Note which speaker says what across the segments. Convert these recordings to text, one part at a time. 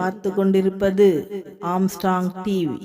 Speaker 1: பார்த்து கொண்டிருப்பது Armstrong TV.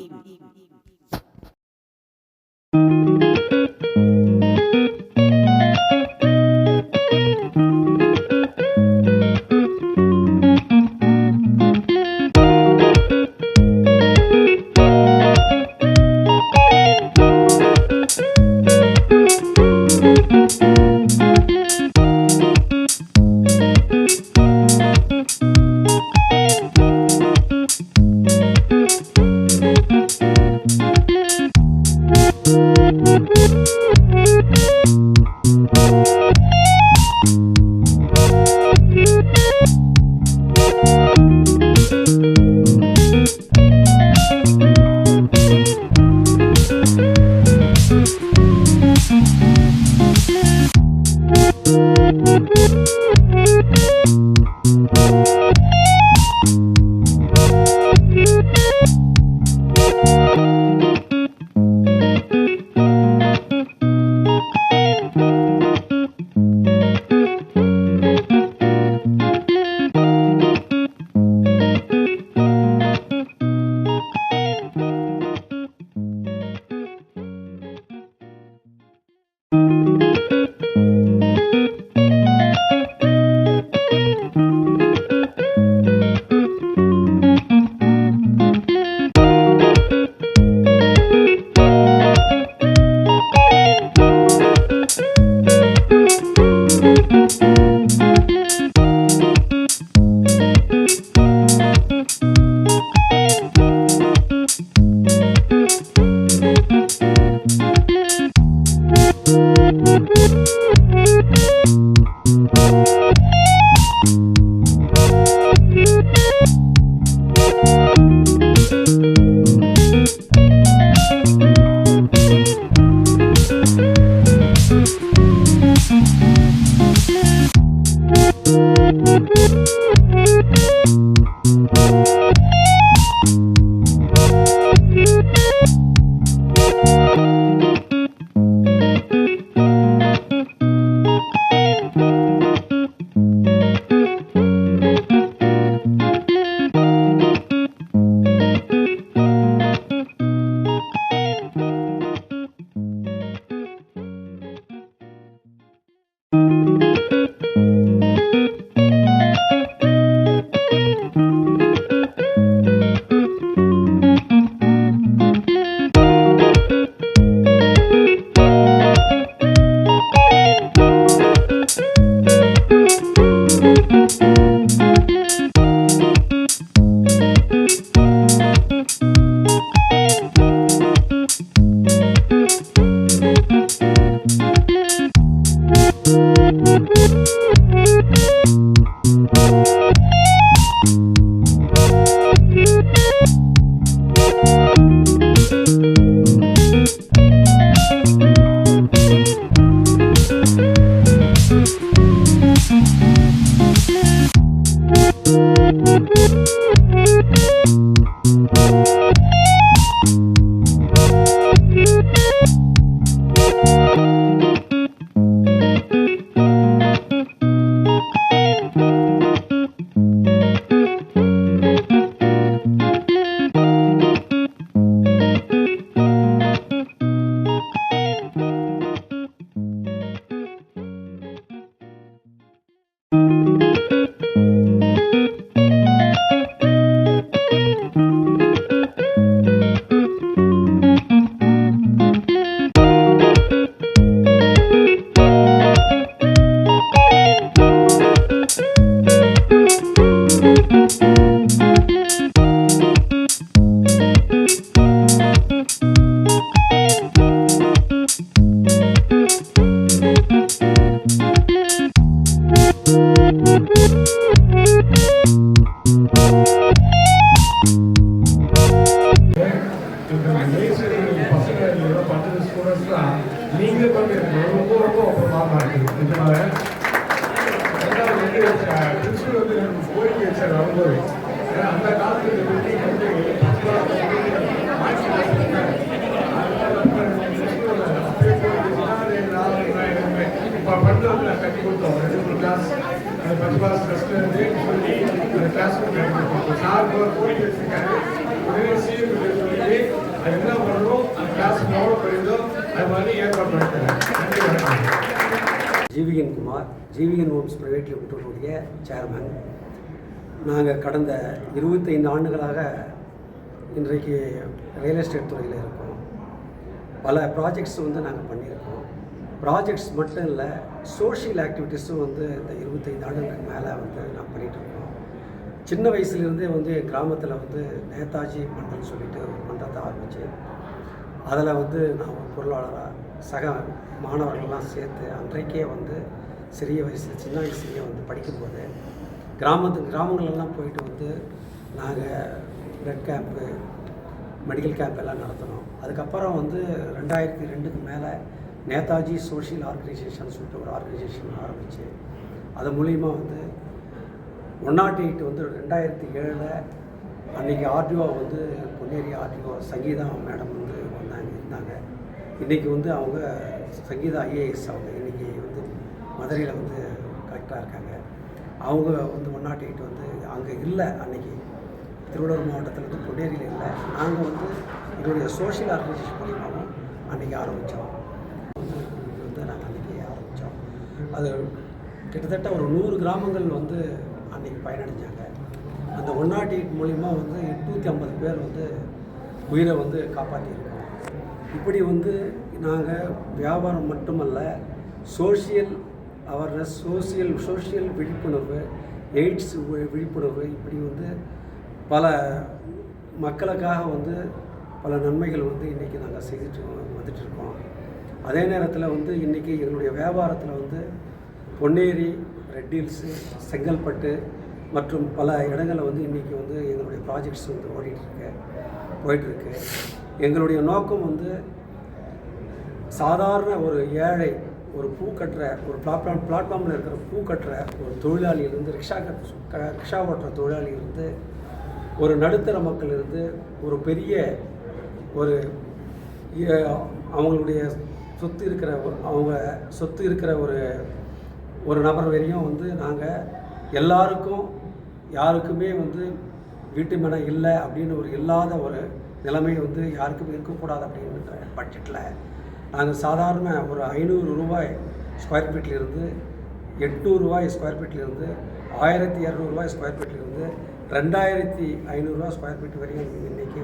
Speaker 2: Class first class சொல்லி அந்த கிளாஸ் போயிட்டு வச்சிருக்காரு. உடனே சீக்கிரம் சொல்லிட்டு அது என்ன பண்ணணும், அந்த கிளாஸ் எவ்வளோ போயிருந்தோ அது மாதிரி ஏற்பாடு பண்ணிருக்காங்க. நன்றி, வணக்கம்.
Speaker 3: ஜீவிகன் குமார், ஜீவிகன் ஹோம்ஸ் பிரைவேட் லிமிடெடுடைய சேர்மன். நாங்கள் கடந்த 25 ஆண்டுகளாக இன்றைக்கு ரியல் எஸ்டேட் துறையில் இருக்கோம். பல ப்ராஜெக்ட்ஸ் நாங்கள் பண்ணியிருக்கோம். ப்ராஜெக்ட்ஸ் மட்டும் இல்லை, சோஷியல் ஆக்டிவிட்டீஸும் இந்த 25 ஆண்டுகளுக்கு மேலே நான் பண்ணிகிட்ருக்கோம். சின்ன வயசுலேருந்தே என் கிராமத்தில் நேதாஜி மன்றம்னு சொல்லிட்டு ஒரு மன்றத்தை ஆரம்பித்து அதில் நான் ஒரு பொருளாளராக சக மாணவர்கள்லாம் சேர்த்து அன்றைக்கே சிறிய வயசில் சின்ன வயசுலேயே படிக்கும்போது கிராமங்களெல்லாம் போயிட்டு நாங்கள் பிளட் கேம்ப்பு, மெடிக்கல் கேம்ப் எல்லாம் நடத்தினோம். அதுக்கப்புறம் 2002க்கு மேலே நேதாஜி சோஷியல் ஆர்கனைசேஷன் சொல்லிட்டு ஒரு ஆர்கனைசேஷன் ஆரம்பித்து அது மூலிமா 108 2007 அன்றைக்கி RTO Ponneri RTO Sangeetha madam இருந்தாங்க. இன்றைக்கி அவங்க சங்கீதா ஐஏஎஸ் அவங்க இன்றைக்கி மதுரையில் கரெக்டாக இருக்காங்க. அவங்க 108 அங்கே இல்லை. அன்றைக்கி திருவள்ளூர் மாவட்டத்தில் பொன்னேரியில் இல்லை. நாங்கள் எங்களுடைய சோஷியல் ஆர்கனைசேஷன் மூலியமாகவும் அன்றைக்கி ஆரம்பித்தோம். நாங்கள் அன்றைக்கி ஆரம்பித்தோம். அது கிட்டத்தட்ட ஒரு 100 கிராமங்கள் அன்றைக்கி பயனடைஞ்சாங்க. அந்த 108 மூலிமா 850 பேர் உயிரை காப்பாற்றியிருக்கோம். இப்படி நாங்கள் வியாபாரம் மட்டுமல்ல, சோஷியல் அவேர்னஸ், சோஷியல் விழிப்புணர்வு, எய்ட்ஸ் விழிப்புணர்வு, இப்படி பல மக்களுக்காக பல நன்மைகள் இன்றைக்கி நாங்கள் வந்துட்டுருக்கோம். அதே நேரத்தில் இன்றைக்கி எங்களுடைய வியாபாரத்தில் பொன்னேரி, ரெட் ஹில்ஸு, செங்கல்பட்டு மற்றும் பல இடங்களில் இன்றைக்கி எங்களுடைய ப்ராஜெக்ட்ஸ் போயிட்டுருக்கு. எங்களுடைய நோக்கம் சாதாரண ஒரு ஏழை, ஒரு பூ கட்டுற, ஒரு பிளாட்ஃபார்மில் இருக்கிற பூ கட்டுற ஒரு தொழிலாளியிலிருந்து, ரிக்ஷா ஓட்டுற தொழிலாளியிலிருந்து, ஒரு நடுத்தர மக்களிலிருந்து, ஒரு பெரிய ஒரு அவங்களுடைய சொத்து இருக்கிற ஒரு நபர் வரையும் நாங்கள் எல்லாருக்கும், யாருக்குமே வீட்டு மனை இல்லை அப்படின்னு இல்லாத ஒரு நிலைமை யாருக்குமே இருக்கக்கூடாது அப்படின்ற பட்ஜெட்டில் நாங்கள் சாதாரண ஒரு 500 ரூபாய் ஸ்கொயர் ஃபீட்லேருந்து 800 ரூபாய் ஸ்கொயர் ஃபீட்லேருந்து 1200 ரூபாய் ஸ்கொயர் ஃபீட்லேருந்து 2500 ரூபாய் ஸ்கொயர் ஃபீட் வரையும் இன்றைக்கி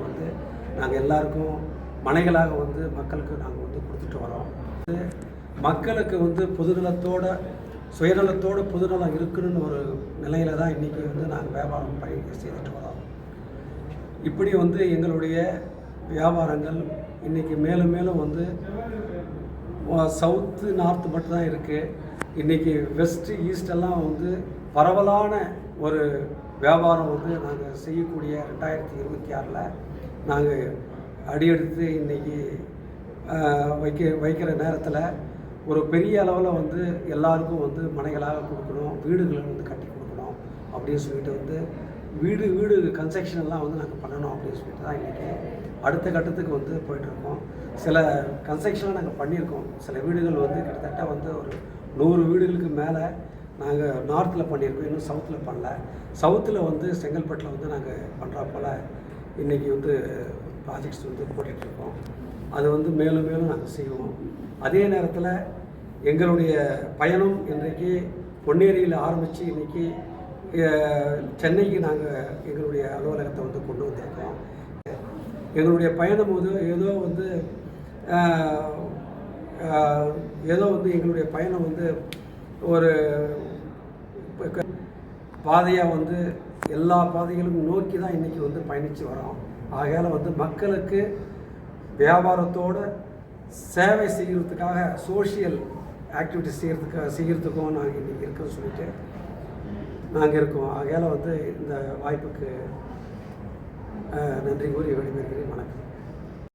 Speaker 3: நாங்கள் எல்லாருக்கும் மனைகளாக மக்களுக்கு நாங்கள் கொடுத்துட்டு வரோம். மக்களுக்கு பொதுநலத்தோட, சுயநலத்தோடு பொதுநலம் இருக்குன்னு ஒரு நிலையில் தான் இன்றைக்கி நாங்கள் வியாபாரம் செய்துட்டு வரோம். இப்படி எங்களுடைய வியாபாரங்கள் இன்றைக்கி மேலும் மேலும் சவுத்து நார்த்து மட்டும்தான் இருக்குது. இன்றைக்கி வெஸ்ட்டு ஈஸ்டெல்லாம் பரவலான ஒரு வியாபாரம் நாங்கள் செய்யக்கூடிய 2026 நாங்கள் அடியெடுத்து இன்றைக்கி வைக்கிற நேரத்தில் ஒரு பெரிய அளவில் எல்லாருக்கும் மனைகளாக கொடுக்கணும், வீடுகளை கட்டி கொடுக்கணும் அப்படின்னு சொல்லிட்டு வீடு கன்ஸ்ட்ரக்ஷன் எல்லாம் நாங்கள் பண்ணணும் அப்படின்னு சொல்லிட்டு தான் இன்றைக்கி அடுத்த கட்டத்துக்கு போயிட்டுருக்கோம். சில கன்ஸ்ட்ரக்ஷன்லாம் நாங்கள் பண்ணியிருக்கோம். சில வீடுகள் கிட்டத்தட்ட ஒரு 100 வீடுகளுக்கு மேலே நாங்கள் நார்த்தில் பண்ணியிருக்கோம். இன்னும் சவுத்தில் பண்ணல. சவுத்தில் செங்கல்பட்டில் நாங்கள் பண்ணுறா போல் இன்றைக்கி ப்ராஜெக்ட்ஸ் போட்டுட்ருக்கோம். அது மேலும் மேலும் நாங்கள் செய்வோம். அதே நேரத்தில் எங்களுடைய பயணம் இன்றைக்கி பொன்னேரியில் ஆரம்பித்து இன்றைக்கி சென்னைக்கு நாங்கள் எங்களுடைய அலுவலகத்தை கொண்டு வந்திருக்கோம். எங்களுடைய பயணம் ஏதோ எங்களுடைய பயணம் ஒரு பாதையாக எல்லா பாதைகளும் நோக்கி தான் இன்றைக்கி பயணித்து வரோம். ஆகையால் மக்களுக்கு வியாபாரத்தோடு சேவை செய்கிறதுக்காக, சோஷியல் ஆக்டிவிட்டிஸ் செய்கிறதுக்கும் நாங்கள் இன்றைக்கி இருக்கோன்னு சொல்லிட்டு நாங்கள் இருக்கோம். ஆகையால் இந்த வாய்ப்புக்கு நன்றி கூறி விடைபெறுகிறேன். வணக்கம்.